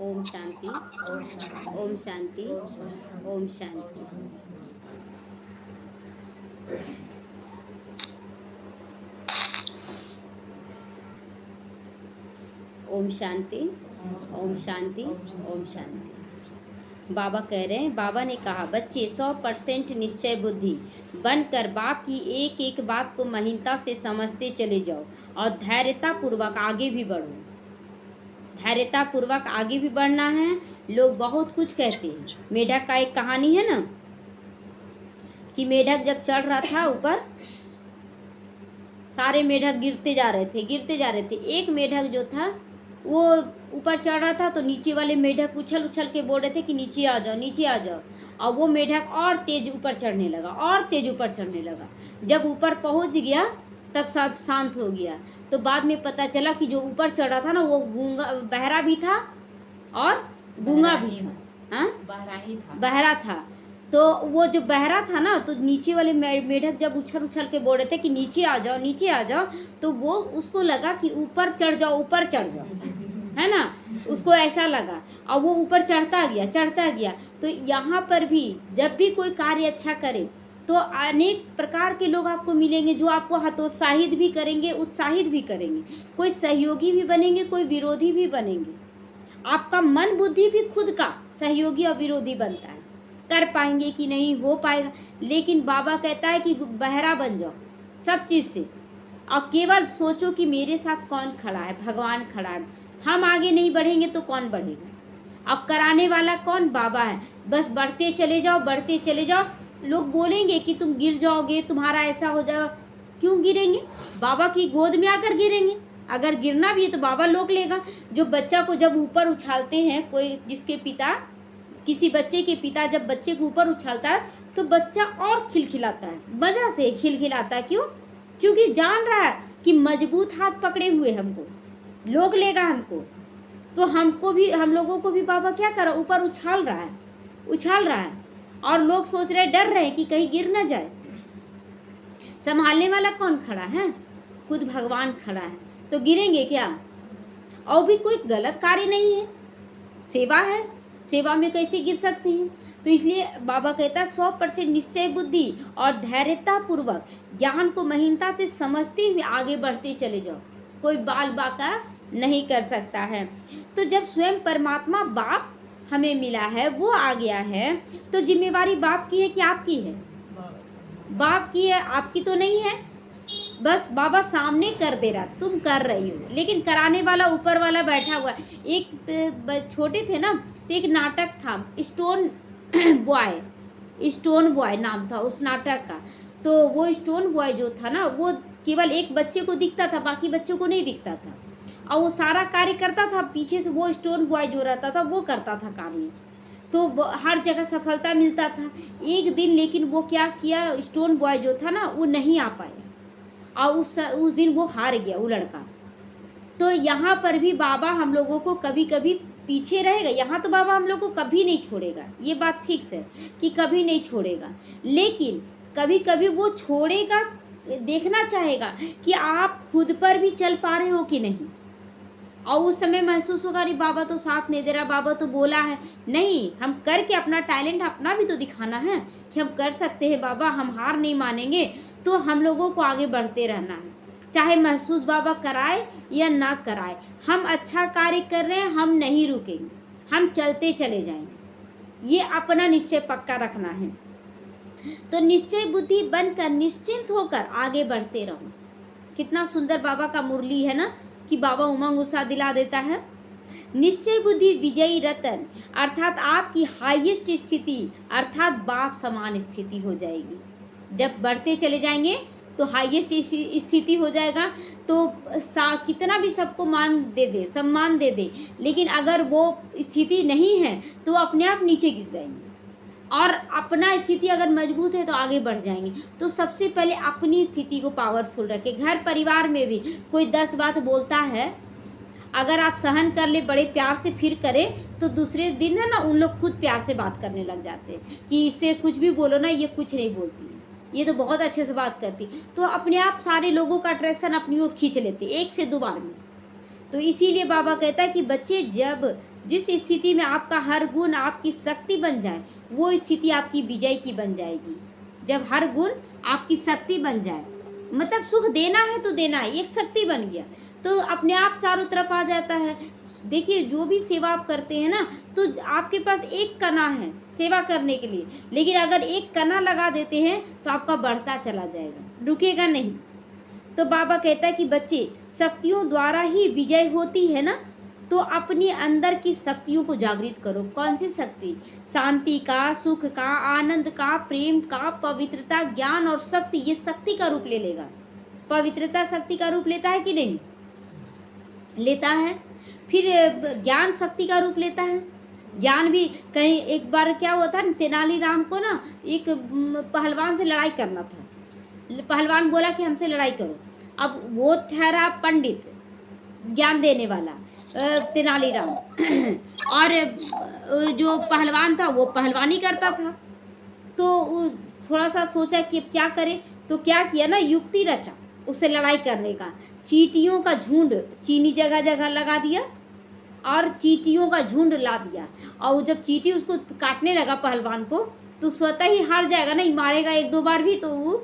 ओम शांति, ओम शांति, ओम शांति, ओम शांति, ओम शांति। ओम शांति, ओम शांति, ओम शांति। बाबा कह रहे हैं, बाबा ने कहा बच्चे 100% निश्चय बुद्धि बनकर बाप की एक एक बात को महीनता से समझते चले जाओ और धैर्यतापूर्वक आगे भी बढ़ो। धैर्यतापूर्वक आगे भी बढ़ना है। लोग बहुत कुछ कहते हैं। मेढक का एक कहानी है ना कि मेढक जब चढ़ रहा था ऊपर, सारे मेढक गिरते जा रहे थे। एक मेढक जो था वो ऊपर चढ़ रहा था तो नीचे वाले मेढक उछल उछल के बोल रहे थे कि नीचे आ जाओ, नीचे आ जाओ। और वो मेढक और तेज ऊपर चढ़ने लगा। जब ऊपर पहुंच गया तब सब शांत हो गया। तो बाद में पता चला कि जो ऊपर चढ़ रहा था ना वो गूंगा, बहरा भी था और गूंगा भी था। हाँ, बहरा था। तो वो जो बहरा था ना, तो नीचे वाले मेढक जब उछल उछल के बोल रहे थे कि नीचे आ जाओ, नीचे आ जाओ, तो वो उसको लगा कि ऊपर चढ़ जाओ, है ना, उसको ऐसा लगा और वो ऊपर चढ़ता गया। तो यहाँ पर भी जब भी कोई कार्य अच्छा करे तो अनेक प्रकार के लोग आपको मिलेंगे जो आपको हतोत्साहित भी करेंगे, उत्साहित भी करेंगे। कोई सहयोगी भी बनेंगे, कोई विरोधी भी बनेंगे। आपका मन बुद्धि भी खुद का सहयोगी और विरोधी बनता है। कर पाएंगे कि नहीं, हो पाएगा। लेकिन बाबा कहता है कि बहरा बन जाओ सब चीज़ से और केवल सोचो कि मेरे साथ कौन खड़ा है, भगवान खड़ा है। हम आगे नहीं बढ़ेंगे तो कौन बढ़ेगा। अब कराने वाला कौन, बाबा है। बस बढ़ते चले जाओ। लोग बोलेंगे कि तुम गिर जाओगे, तुम्हारा ऐसा हो जाएगा। क्यों गिरेंगे? बाबा की गोद में आकर गिरेंगे। अगर गिरना भी है तो बाबा रोक लेगा। जो बच्चा को जब ऊपर उछालते हैं, कोई जिसके पिता, किसी बच्चे के पिता जब बच्चे को ऊपर उछालता है तो बच्चा और खिलखिलाता है, मजा से खिलखिलाता है। क्यों? क्योंकि जान रहा है कि मजबूत हाथ पकड़े हुए हमको लोग लेगा हमको। तो हमको भी, हम लोगों को भी बाबा क्या कर रहा है, ऊपर उछाल रहा है और लोग सोच रहे, डर रहे कि कहीं गिर ना जाए। संभालने वाला कौन खड़ा है? खुद भगवान खड़ा है। तो गिरेंगे क्या? और भी कोई गलत कार्य नहीं है, सेवा है। सेवा में कैसे गिर सकते हैं? तो इसलिए बाबा कहता है 100% निश्चय बुद्धि और धैर्यता पूर्वक ज्ञान को महीनता से समझते हुए आगे बढ़ते चले जाओ। कोई बाल बाका नहीं कर सकता है। तो जब स्वयं परमात्मा बाप हमें मिला है, वो आ गया है, तो जिम्मेवारी बाप की है कि आपकी है? बाप की है, आपकी तो नहीं है। बस बाबा सामने कर दे रहा, तुम कर रही हो, लेकिन कराने वाला ऊपर वाला बैठा हुआ है। एक छोटे थे ना तो एक नाटक था, स्टोन बॉय नाम था उस नाटक का। तो वो स्टोन बॉय जो था ना, वो केवल एक बच्चे को दिखता था, बाकी बच्चों को नहीं दिखता था। और वो सारा कार्य करता था, पीछे से वो स्टोन बॉय जो रहता था वो करता था कार्य। तो हर जगह सफलता मिलता था। एक दिन लेकिन वो क्या किया, स्टोन बॉय जो था ना वो नहीं आ पाया और उस दिन वो हार गया, वो लड़का। तो यहाँ पर भी बाबा हम लोगों को कभी कभी पीछे रहेगा। यहाँ तो बाबा हम लोग को कभी नहीं छोड़ेगा, ये बात फिक्स है कि कभी नहीं छोड़ेगा। लेकिन कभी कभी वो छोड़ेगा, देखना चाहेगा कि आप खुद पर भी चल पा रहे हो कि नहीं। और उस समय महसूस होगा अरे बाबा तो साथ नहीं दे रहा, बाबा तो बोला है। नहीं, हम करके अपना टैलेंट अपना भी तो दिखाना है कि हम कर सकते हैं। बाबा हम हार नहीं मानेंगे। तो हम लोगों को आगे बढ़ते रहना है, चाहे महसूस बाबा कराए या ना कराए। हम अच्छा कार्य कर रहे हैं, हम नहीं रुकेंगे, हम चलते चले जाएंगे। ये अपना निश्चय पक्का रखना है। तो निश्चय बुद्धि बनकर निश्चिंत होकर आगे बढ़ते रहो। कितना सुंदर बाबा का मुरली है ना कि बाबा उमंग उत्साह दिला देता है। निश्चय बुद्धि विजयी रतन, अर्थात आपकी हाईएस्ट स्थिति अर्थात बाप समान स्थिति हो जाएगी। जब बढ़ते चले जाएंगे तो हाईएस्ट स्थिति हो जाएगा। तो कितना भी सबको मान दे दे, सम्मान दे दे, लेकिन अगर वो स्थिति नहीं है तो अपने आप नीचे गिर जाएंगे। और अपना स्थिति अगर मजबूत है तो आगे बढ़ जाएंगे। तो सबसे पहले अपनी स्थिति को पावरफुल रखें। घर परिवार में भी कोई 10 बात बोलता है, अगर आप सहन कर ले, बड़े प्यार से फिर करें, तो दूसरे दिन है ना उन लोग खुद प्यार से बात करने लग जाते हैं कि इससे कुछ भी बोलो ना, ये कुछ नहीं बोलती है, ये तो बहुत अच्छे से बात करती। तो अपने आप सारे लोगों का अट्रैक्शन अपनी ओर खींच लेते एक से दो बार में। तो इसीलिए बाबा कहता है कि बच्चे जब जिस स्थिति में आपका हर गुण आपकी शक्ति बन जाए, वो स्थिति आपकी विजय की बन जाएगी। जब हर गुण आपकी शक्ति बन जाए, मतलब सुख देना है तो देना है, एक शक्ति बन गया तो अपने आप चारों तरफ आ जाता है। देखिए जो भी सेवा आप करते हैं ना, तो आपके पास एक कणा है सेवा करने के लिए, लेकिन अगर एक कणा लगा देते हैं तो आपका बढ़ता चला जाएगा, रुकेगा नहीं। तो बाबा कहता है कि बच्चे, शक्तियों द्वारा ही विजय होती है ना, तो अपनी अंदर की शक्तियों को जागृत करो। कौन सी शक्ति? शांति का, सुख का, आनंद का, प्रेम का, पवित्रता, ज्ञान और शक्ति, ये शक्ति का रूप ले लेगा। पवित्रता शक्ति का रूप लेता है कि नहीं? लेता है। फिर ज्ञान शक्ति का रूप लेता है। ज्ञान भी कहीं एक बार क्या हुआ था, तेनालीराम को ना एक पहलवान से लड़ाई करना था। पहलवान बोला कि हमसे लड़ाई करो। अब वो ठहरा पंडित, ज्ञान देने वाला तेनालीराम और जो पहलवान था वो पहलवानी करता था। तो थोड़ा सा सोचा कि अब क्या करे, तो क्या किया ना, युक्ति रचा उससे लड़ाई करने का। चींटियों का झुंड चीनी जगह जगह लगा दिया और चींटियों का झुंड ला दिया, और जब चींटी उसको काटने लगा पहलवान को, तो स्वतः ही हार जाएगा, नहीं मारेगा एक दो बार भी तो वो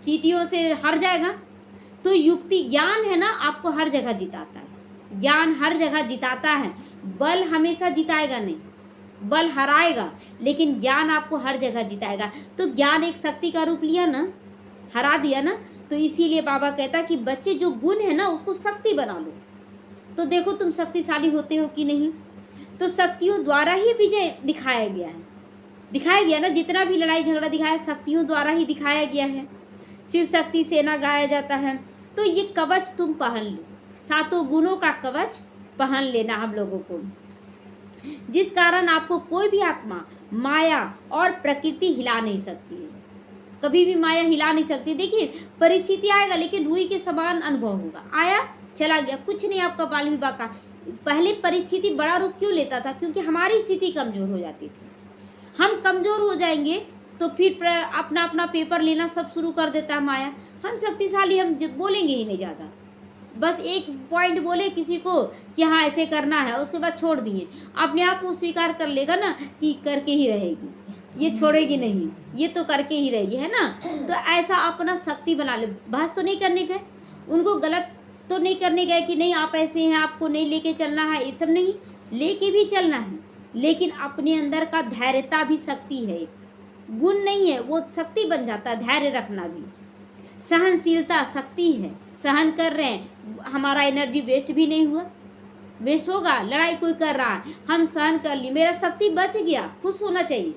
चींटियों से हार जाएगा। तो युक्ति, ज्ञान है ना, आपको हर जगह जिताता है। ज्ञान हर जगह जिताता है। बल हमेशा जिताएगा नहीं, बल हराएगा, लेकिन ज्ञान आपको हर जगह जिताएगा। तो ज्ञान एक शक्ति का रूप लिया ना, हरा दिया ना। तो इसीलिए बाबा कहता कि बच्चे जो गुण है ना उसको शक्ति बना लो, तो देखो तुम शक्तिशाली होते हो कि नहीं। तो शक्तियों द्वारा ही विजय दिखाया गया है, दिखाया गया ना, जितना भी लड़ाई झगड़ा दिखाया शक्तियों द्वारा ही दिखाया गया है। शिव शक्ति सेना गाया जाता है। तो ये कवच तुम पहन लो, सातों गुणों का कवच पहन लेना हम लोगों को, जिस कारण आपको कोई भी आत्मा, माया और प्रकृति हिला नहीं सकती है। कभी भी माया हिला नहीं सकती। देखिए परिस्थिति आएगा लेकिन रुई के समान अनुभव होगा, आया चला गया, कुछ नहीं आपका बाल विवाह का। पहले परिस्थिति बड़ा रूप क्यों लेता था? क्योंकि हमारी स्थिति कमजोर हो जाती थी। हम कमजोर हो जाएंगे तो फिर अपना अपना पेपर लेना सब शुरू कर देता है माया। हम शक्तिशाली, हम बोलेंगे ही नहीं ज़्यादा, बस एक पॉइंट बोले किसी को कि हाँ ऐसे करना है, उसके बाद छोड़ दिए, अपने आप वो स्वीकार कर लेगा ना कि करके ही रहेगी, ये छोड़ेगी नहीं, ये तो करके ही रहेगी, है ना। तो ऐसा अपना शक्ति बना ले। बहस तो नहीं करने गए, उनको गलत तो नहीं करने गए कि नहीं आप ऐसे हैं, आपको नहीं लेके चलना है, ये सब नहीं, लेके भी चलना है, लेकिन अपने अंदर का धैर्यता भी शक्ति है, गुण नहीं है, वो शक्ति बन जाता है। धैर्य रखना भी, सहनशीलता शक्ति है। सहन कर रहे हैं, हमारा एनर्जी वेस्ट भी नहीं हुआ। वेस्ट होगा, लड़ाई कोई कर रहा है, हम सहन कर ली, मेरा शक्ति बच गया, खुश होना चाहिए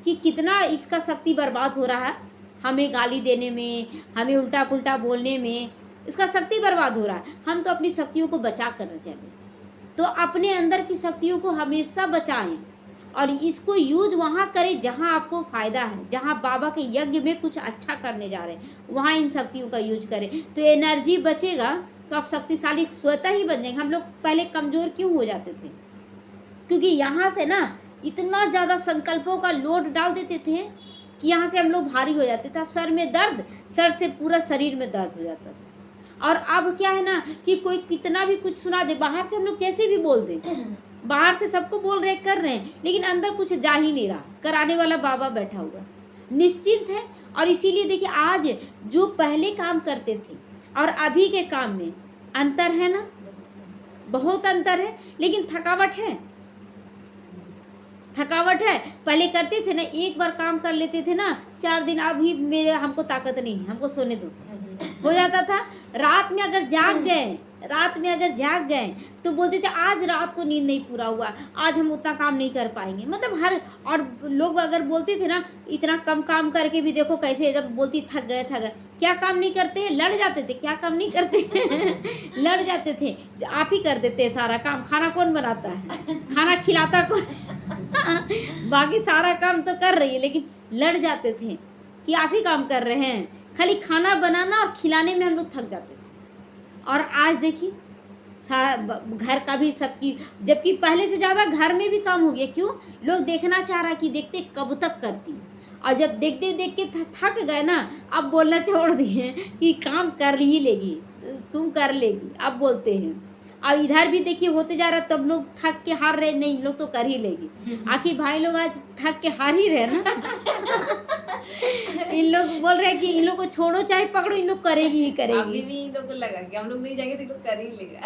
कि कितना इसका शक्ति बर्बाद हो रहा है, हमें गाली देने में, हमें उल्टा पुल्टा बोलने में, इसका शक्ति बर्बाद हो रहा है। हम तो अपनी शक्तियों को बचा कर चलें। तो अपने अंदर की शक्तियों को हमेशा बचाएं और इसको यूज वहाँ करें जहाँ आपको फ़ायदा है, जहाँ बाबा के यज्ञ में कुछ अच्छा करने जा रहे हैं, वहाँ इन शक्तियों का यूज करें। तो एनर्जी बचेगा तो आप शक्तिशाली स्वतः ही बन जाएंगे। हम लोग पहले कमज़ोर क्यों हो जाते थे? क्योंकि यहाँ से ना इतना ज़्यादा संकल्पों का लोड डाल देते थे कि यहाँ से हम लोग भारी हो जाते थे, सर में दर्द, सर से पूरा शरीर में दर्द हो जाता था। और अब क्या है ना कि कोई कितना भी कुछ सुना दे, बाहर से हम लोग कैसे भी बोल दें, बाहर से सबको बोल रहे कर रहे हैं, लेकिन अंदर कुछ जा ही नहीं रहा, कराने वाला बाबा बैठा हुआ निश्चित है। और इसीलिए देखिए आज जो पहले काम करते थे और अभी के काम में अंतर है ना, बहुत अंतर है, लेकिन थकावट है, थकावट है। पहले करते थे ना, एक बार काम कर लेते थे ना 4 दिन, अभी मेरे हमको ताकत नहीं, हमको सोने दो हो जाता था। रात में अगर जाग गए तो बोलते थे आज रात को नींद नहीं पूरा हुआ, आज हम उतना काम नहीं कर पाएंगे। मतलब और लोग अगर बोलते थे ना इतना कम काम करके भी देखो कैसे, जब बोलती थक गए, क्या काम नहीं करते हैं, लड़ जाते थे, क्या काम नहीं करते लड़ जाते थे, आप ही कर देते हैं सारा काम, खाना कौन बनाता है, खाना खिलाता कौन बाकी सारा काम तो कर रही है, लेकिन लड़ जाते थे कि आप ही काम कर रहे हैं, खाली खाना बनाना और खिलाने में हम लोग थक जाते थे। और आज देखिए घर का भी सबकी, जबकि पहले से ज़्यादा घर में भी काम हो गया। क्यों? लोग देखना चाह रहा कि देखते कब तक करती, और जब देखते देख के थक गए ना, अब बोलना छोड़ दिए कि काम कर ही लेगी, तुम कर लेगी, अब बोलते हैं। और इधर भी देखिए होते जा रहा है, तब लोग थक के हार रहे, नहीं इन लोग तो कर ही लेगी। आखिर भाई लोग आज थक के हार ही रहे ना। इन लोग बोल रहे हैं कि इन लोग को छोड़ो चाहे पकड़ो, इन लोग करेगी ही करेगी। अभी भी इन लोग को लगा कि हम लोग नहीं जाएंगे तो इन लोग कर ही लेगा।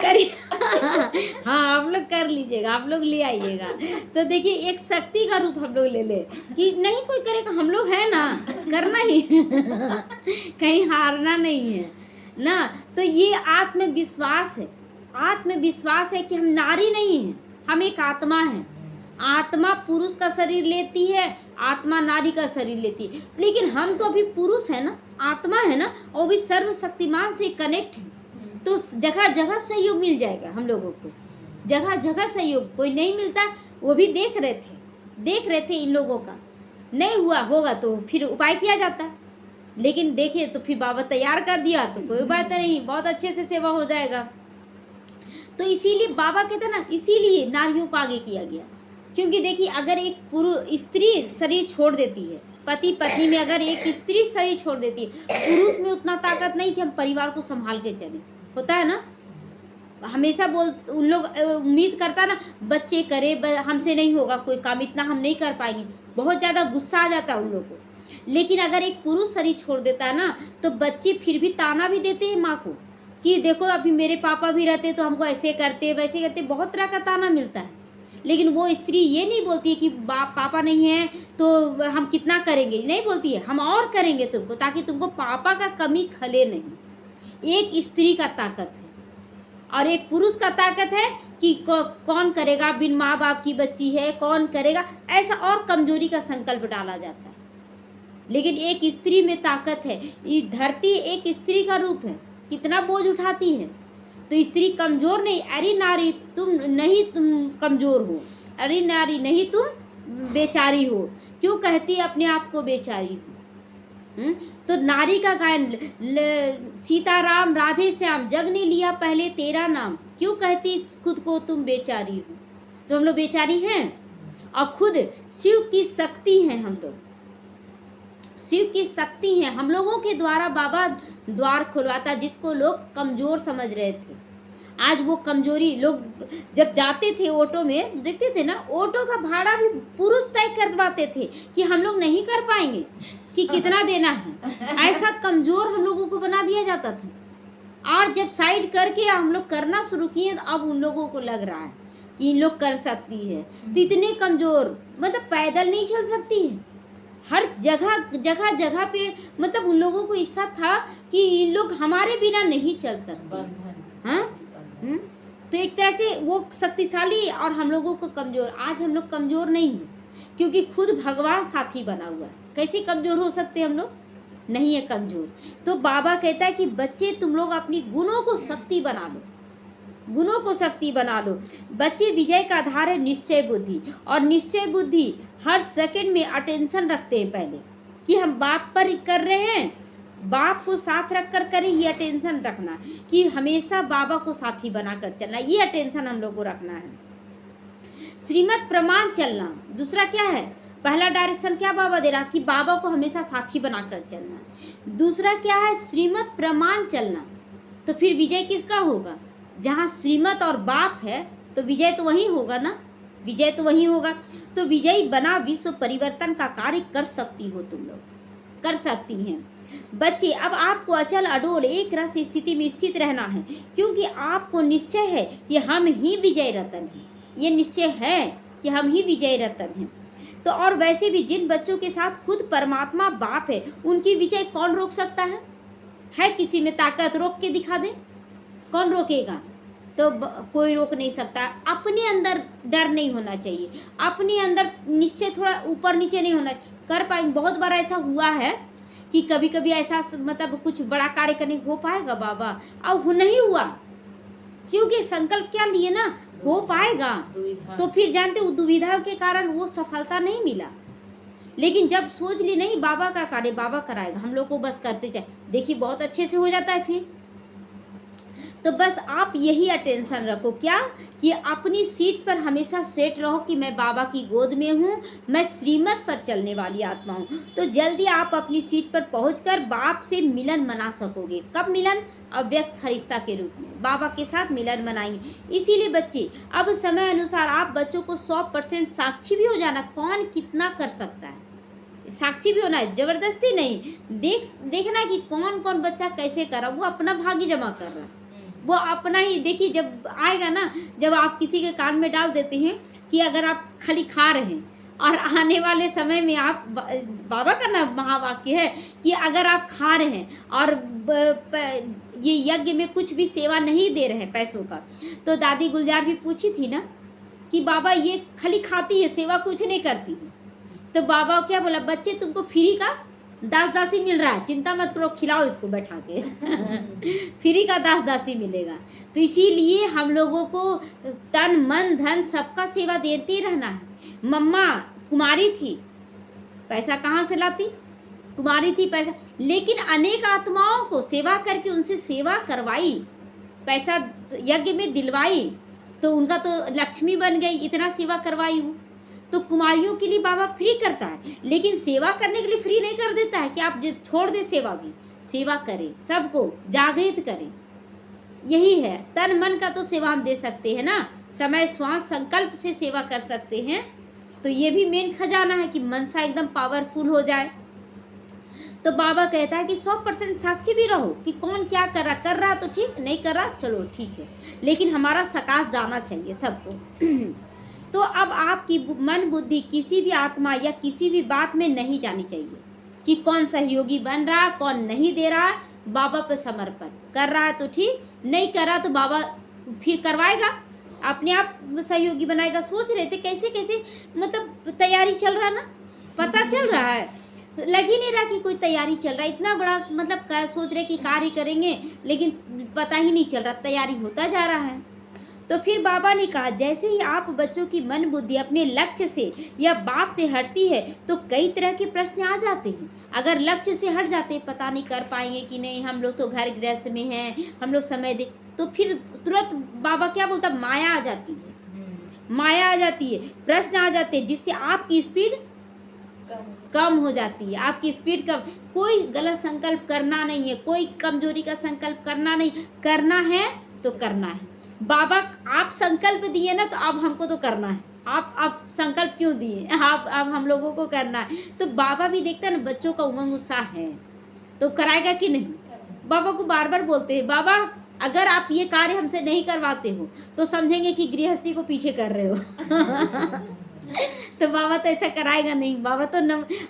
हाँ आप लोग कर लीजिएगा, आप लोग ले आइएगा। तो देखिए एक शक्ति का रूप हम लोग ले ले कि नहीं कोई करेगा, हम लोग है ना, करना ही। कहीं हारना नहीं है ना। तो ये आत्मविश्वास है, आत्मविश्वास है कि हम नारी नहीं हैं, हम एक आत्मा हैं। आत्मा पुरुष का शरीर लेती है, आत्मा नारी का शरीर लेती है, लेकिन हम तो अभी पुरुष है ना, आत्मा है ना, और भी सर्वशक्तिमान से कनेक्ट है। तो जगह जगह सहयोग मिल जाएगा हम लोगों को, जगह जगह सहयोग। कोई नहीं मिलता, वो भी देख रहे थे इन लोगों का नहीं हुआ होगा तो फिर उपाय किया जाता, लेकिन देखे तो फिर बाबा तैयार कर दिया तो कोई बात नहीं, बहुत अच्छे से सेवा हो जाएगा। तो इसीलिए बाबा कहते ना, इसीलिए नारियों को आगे किया गया। क्योंकि देखिए अगर एक पुरुष स्त्री शरीर छोड़ देती है, पति पत्नी में अगर एक स्त्री शरीर छोड़ देती है, पुरुष में उतना ताकत नहीं कि हम परिवार को संभाल के चलें। होता है ना, हमेशा उन लोग उम्मीद करता ना बच्चे करे, हमसे नहीं होगा कोई काम, इतना हम नहीं कर पाएंगे, बहुत ज़्यादा गुस्सा आ जाता है उन लोगों को। लेकिन अगर एक पुरुष शरीर छोड़ देता है ना, तो बच्चे फिर भी ताना भी देते हैं माँ को कि देखो अभी मेरे पापा भी रहते तो हमको ऐसे करते वैसे करते, बहुत तरह का ताना मिलता है। लेकिन वो स्त्री ये नहीं बोलती है कि पापा नहीं है तो हम कितना करेंगे, नहीं बोलती है, हम और करेंगे तुमको, ताकि तुमको पापा का कमी खले नहीं। एक स्त्री का ताकत है और एक पुरुष का ताकत है कि कौन करेगा, बिन माँ बाप की बच्ची है कौन करेगा, ऐसा और कमजोरी का संकल्प डाला जाता है। लेकिन एक स्त्री में ताकत है। ये धरती एक स्त्री का रूप है, कितना बोझ उठाती है। तो स्त्री कमजोर नहीं, अरे नारी तुम कमजोर हो, अरे नारी नहीं तुम बेचारी हो, क्यों कहती अपने आप को बेचारी हो। तो नारी का गायन, सीताराम राधे श्याम जग ने लिया पहले तेरा नाम, क्यों कहती खुद को तुम बेचारी हो। तो हम लोग बेचारी हैं और खुद शिव की शक्ति हैं, हम लोग शिव की शक्ति हैं। हम लोगों के द्वारा बाबा द्वार खुलवाता, जिसको लोग कमजोर समझ रहे थे। आज वो कमजोरी, लोग जब जाते थे ऑटो में देखते थे ना, ऑटो का भाड़ा भी पुरुष तय करवाते थे कि हम लोग नहीं कर पाएंगे कि कितना देना है। ऐसा कमजोर हम लोगों को बना दिया जाता था। और जब साइड करके हम लोग करना शुरू किए, तो अब उन लोगों को लग रहा है कि इन लोग कर सकती है। तो इतने कमजोर, मतलब पैदल नहीं चल सकती है, हर जगह पे, मतलब उन लोगों को ऐसा था कि इन लोग हमारे बिना नहीं चल सकते। हाँ, तो एक तरह से वो शक्तिशाली और हम लोगों को कमजोर। आज हम लोग कमजोर नहीं हैं, क्योंकि खुद भगवान साथी बना हुआ है। कैसे कमजोर हो सकते हम लोग, नहीं है कमजोर। तो बाबा कहता है कि बच्चे तुम लोग अपनी गुणों को शक्ति बना लो, गुणों को शक्ति बना लो। बच्चे विजय का आधार है निश्चय बुद्धि, और निश्चय बुद्धि हर सेकंड में अटेंशन रखते हैं पहले कि हम बाप पर कर रहे हैं, बाप को साथ रख कर करें, ये अटेंशन रखना कि हमेशा बाबा को साथी बनाकर चलना, ये अटेंशन हम लोग को रखना है। श्रीमत प्रमाण चलना, दूसरा क्या है, पहला डायरेक्शन क्या बाबा दे रहा कि बाबा को हमेशा साथी बनाकर चलना। दूसरा क्या है, श्रीमत प्रमाण चलना। तो फिर विजय किसका होगा, जहाँ श्रीमत और बाप है तो विजय तो वहीं होगा ना, विजय तो वहीं होगा। तो विजयी बना विश्व परिवर्तन का कार्य कर सकती हो, तुम लोग कर सकती हैं। बच्चे अब आपको अचल अडोल एक रस स्थिति में स्थित रहना है, क्योंकि आपको निश्चय है कि हम ही विजय रतन हैं। ये निश्चय है कि हम ही विजय रतन हैं। तो और वैसे भी जिन बच्चों के साथ खुद परमात्मा बाप है, उनकी विजय कौन रोक सकता है किसी में ताकत, रोक के दिखा दे, कौन रोकेगा। तो कोई रोक नहीं सकता। अपने अंदर डर नहीं होना चाहिए, अपने अंदर निश्चय थोड़ा ऊपर नीचे नहीं होना, कर पाएंगे। बहुत बार ऐसा हुआ है कि कभी कभी ऐसा मतलब कुछ बड़ा कार्य करने हो पाएगा बाबा, अब नहीं हुआ, क्योंकि संकल्प क्या लिए ना, हो पाएगा। तो फिर जानते हो दुविधा के कारण वो सफलता नहीं मिला। लेकिन जब सोच ली नहीं बाबा का कार्य बाबा कराएगा, हम लोग को बस करते जाए, देखिए बहुत अच्छे से हो जाता है। फिर तो बस आप यही अटेंशन रखो, क्या कि अपनी सीट पर हमेशा सेट रहो कि मैं बाबा की गोद में हूँ, मैं श्रीमत पर चलने वाली आत्मा हूँ। तो जल्दी आप अपनी सीट पर पहुंचकर बाप से मिलन मना सकोगे। कब मिलन? अव्यक्त फरिश्ता के रूप में बाबा के साथ मिलन मनाएंगे। इसीलिए बच्चे अब समय अनुसार आप बच्चों को 100% साक्षी भी हो जाना, कौन कितना कर सकता है, साक्षी भी होना है, जबरदस्ती नहीं। देखना कि कौन कौन बच्चा कैसे कर रहा, वो अपना भाग्य जमा कर रहा है, वो अपना ही। देखिए जब आएगा ना, जब आप किसी के कान में डाल देते हैं कि अगर आप खाली खा रहे हैं और आने वाले समय में आप बाबा का ना महावाक्य है कि अगर आप खा रहे हैं और ये यज्ञ में कुछ भी सेवा नहीं दे रहे हैं पैसों का, तो दादी गुलजार भी पूछी थी ना कि बाबा ये खाली खाती है, सेवा कुछ नहीं करती है। तो बाबा क्या बोला, बच्चे तुमको फ्री का दास दासी मिल रहा है, चिंता मत करो, खिलाओ इसको बैठा के फ्री का दास दासी मिलेगा। तो इसीलिए हम लोगों को तन मन धन सबका सेवा देते रहना है। मम्मा कुमारी थी, पैसा कहाँ से लाती? कुमारी थी पैसा, लेकिन अनेक आत्माओं को सेवा करके उनसे सेवा करवाई, पैसा यज्ञ में दिलवाई, तो उनका तो लक्ष्मी बन गई, इतना सेवा करवाई हूँ। तो कुमारियों के लिए बाबा फ्री करता है, लेकिन सेवा करने के लिए फ्री नहीं कर देता है कि आप छोड़ दे सेवा भी, सेवा करें, सबको जागृत करें। यही है, तन मन का तो सेवा हम दे सकते हैं ना, समय श्वास संकल्प से सेवा कर सकते हैं। तो ये भी मेन खजाना है कि मनसा एकदम पावरफुल हो जाए। तो बाबा कहता है कि 100% साक्षी भी रहो कि कौन क्या कर रहा तो ठीक, नहीं कर रहा चलो ठीक है, लेकिन हमारा सकाश जाना चाहिए सबको। तो अब आपकी मन बुद्धि किसी भी आत्मा या किसी भी बात में नहीं जानी चाहिए कि कौन सहयोगी बन रहा, कौन नहीं दे रहा। बाबा पे समर्पण कर रहा है तो ठीक, नहीं कर रहा तो बाबा फिर करवाएगा, अपने आप सहयोगी बनाएगा। सोच रहे थे कैसे कैसे मतलब तैयारी चल रहा ना, पता चल रहा है, लग ही नहीं रहा कि कोई तैयारी चल रहा है। इतना बड़ा मतलब सोच रहे कि कार्य करेंगे, लेकिन पता ही नहीं चल रहा, तैयारी होता जा रहा है। तो फिर बाबा ने कहा, जैसे ही आप बच्चों की मन बुद्धि अपने लक्ष्य से या बाप से हटती है तो कई तरह के प्रश्न आ जाते हैं। अगर लक्ष्य से हट जाते, पता नहीं कर पाएंगे कि नहीं, हम लोग तो घर गृहस्थ में हैं, हम लोग समय दे, तो फिर तुरंत बाबा क्या बोलता, माया आ जाती है, माया आ जाती है, प्रश्न आ जाते हैं, जिससे आपकी स्पीड कम हो जाती है, आपकी स्पीड कम। कोई गलत संकल्प करना नहीं है, कोई कमजोरी का संकल्प करना नहीं, करना है तो करना है। बाबा आप संकल्प दिए ना, तो अब हमको तो करना है, आप संकल्प क्यों दिए, आप अब हम लोगों को करना है। तो बाबा भी देखता है ना बच्चों का उमंग उत्साह है, तो कराएगा कि नहीं। बाबा को बार बार बोलते हैं, बाबा अगर आप ये कार्य हमसे नहीं करवाते हो तो समझेंगे कि गृहस्थी को पीछे कर रहे हो तो बाबा तो ऐसा कराएगा नहीं, बाबा तो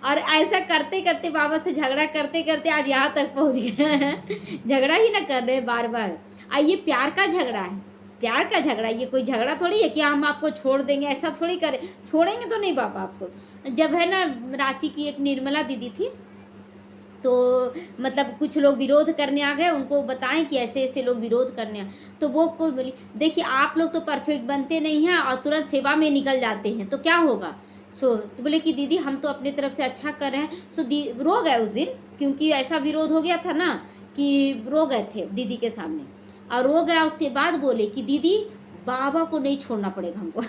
और ऐसा करते करते बाबा से झगड़ा करते करते आज यहाँ तक पहुँच गए झगड़ा ही ना कर रहे बार बार। ये प्यार का झगड़ा है, प्यार का झगड़ा, ये कोई झगड़ा थोड़ी है कि हम आपको छोड़ देंगे, ऐसा थोड़ी करें, छोड़ेंगे तो नहीं बाबा आपको। जब है ना रांची की एक निर्मला दीदी थी, तो मतलब कुछ लोग विरोध करने आ गए, उनको बताएं कि ऐसे ऐसे लोग विरोध करने आ, तो वो कोई बोली, देखिए आप लोग तो परफेक्ट बनते नहीं हैं और तुरंत सेवा में निकल जाते हैं, तो क्या होगा। तो बोले कि दीदी हम तो अपनी तरफ से अच्छा कर रहे हैं। रो गए उस दिन, क्योंकि ऐसा विरोध हो गया था ना कि रो गए थे दीदी के सामने, और रो गया। उसके बाद बोले कि दीदी बाबा को नहीं छोड़ना पड़ेगा हमको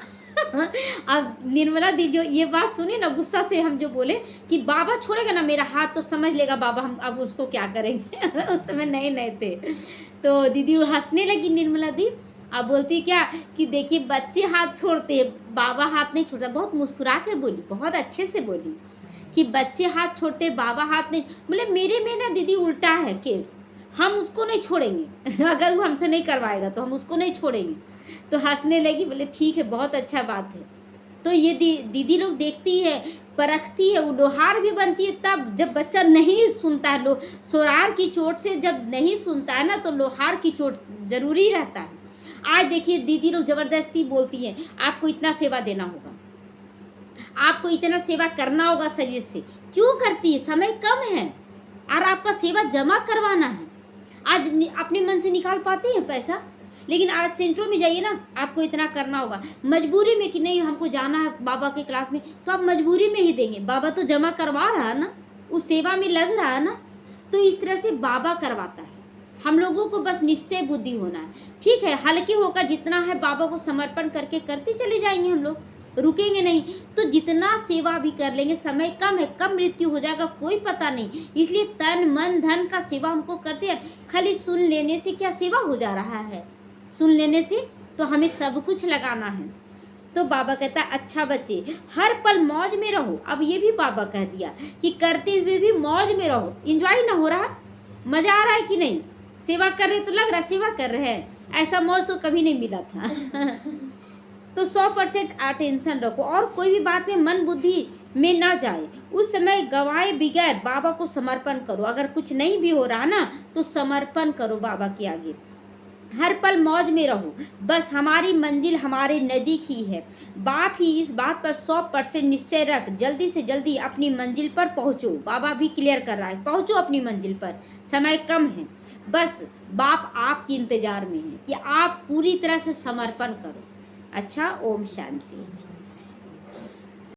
अब निर्मला दी जो ये बात सुनी ना, गुस्सा से हम जो बोले कि बाबा छोड़ेगा ना मेरा हाथ तो समझ लेगा बाबा हम अब उसको क्या करेंगे उस समय नए थे। तो दीदी हंसने लगी निर्मला दी, अब बोलती क्या कि देखिए बच्चे हाथ छोड़ते, बाबा हाथ नहीं छोड़ता। बहुत मुस्कुरा कर बोली, बहुत अच्छे से बोली कि बच्चे हाथ छोड़ते, बाबा हाथ नहीं। बोले मेरे में ना दीदी उल्टा है केस, हम उसको नहीं छोड़ेंगे अगर वो हमसे नहीं करवाएगा तो हम उसको नहीं छोड़ेंगे। तो हंसने लगी, बोले ठीक है बहुत अच्छा बात है। तो ये दीदी लोग देखती है, परखती है, वो लोहार भी बनती है तब जब बच्चा नहीं सुनता है। सोरार की चोट से जब नहीं सुनता है ना, तो लोहार की चोट जरूरी रहता है। आज देखिए दीदी लोग जबरदस्ती बोलती है आपको इतना सेवा देना होगा, आपको इतना सेवा करना होगा शरीर से। क्यों करती है, समय कम है और आपका सेवा जमा करवाना है। आज अपने मन से निकाल पाते हैं पैसा, लेकिन आज सेंटरों में जाइए ना, आपको इतना करना होगा। मजबूरी में कि नहीं हमको जाना है बाबा के क्लास में, तो आप मजबूरी में ही देंगे, बाबा तो जमा करवा रहा है ना, उस सेवा में लग रहा है ना। तो इस तरह से बाबा करवाता है, हम लोगों को बस निश्चय बुद्धि होना है। ठीक है, हल्के होकर जितना है बाबा को समर्पण करके करते चले जाएंगे, हम लोग रुकेंगे नहीं। तो जितना सेवा भी कर लेंगे, समय कम है, कब मृत्यु हो जाएगा कोई पता नहीं। इसलिए तन मन धन का सेवा हमको करते हैं। खाली सुन लेने से क्या सेवा हो जा रहा है? सुन लेने से तो हमें सब कुछ लगाना है। तो बाबा कहता है अच्छा बच्चे, हर पल मौज में रहो। अब ये भी बाबा कह दिया कि करते हुए भी मौज में रहो। इंजॉय ना हो रहा, मजा आ रहा है कि नहीं? सेवा कर रहे तो लग रहा सेवा कर रहे हैं, ऐसा मौज तो कभी नहीं मिला था। तो 100% अटेंशन रखो और कोई भी बात में मन बुद्धि में ना जाए। उस समय गवाए बगैर बाबा को समर्पण करो। अगर कुछ नहीं भी हो रहा ना तो समर्पण करो बाबा के आगे। हर पल मौज में रहो, बस हमारी मंजिल हमारे नज़दीक ही है। बाप ही इस बात पर 100% निश्चय रख, जल्दी से जल्दी अपनी मंजिल पर पहुँचो। बाबा भी क्लियर कर रहा है, पहुँचो अपनी मंजिल पर, समय कम है। बस बाप आपके इंतज़ार में है कि आप पूरी तरह से समर्पण करो। अच्छा, ओम शांति।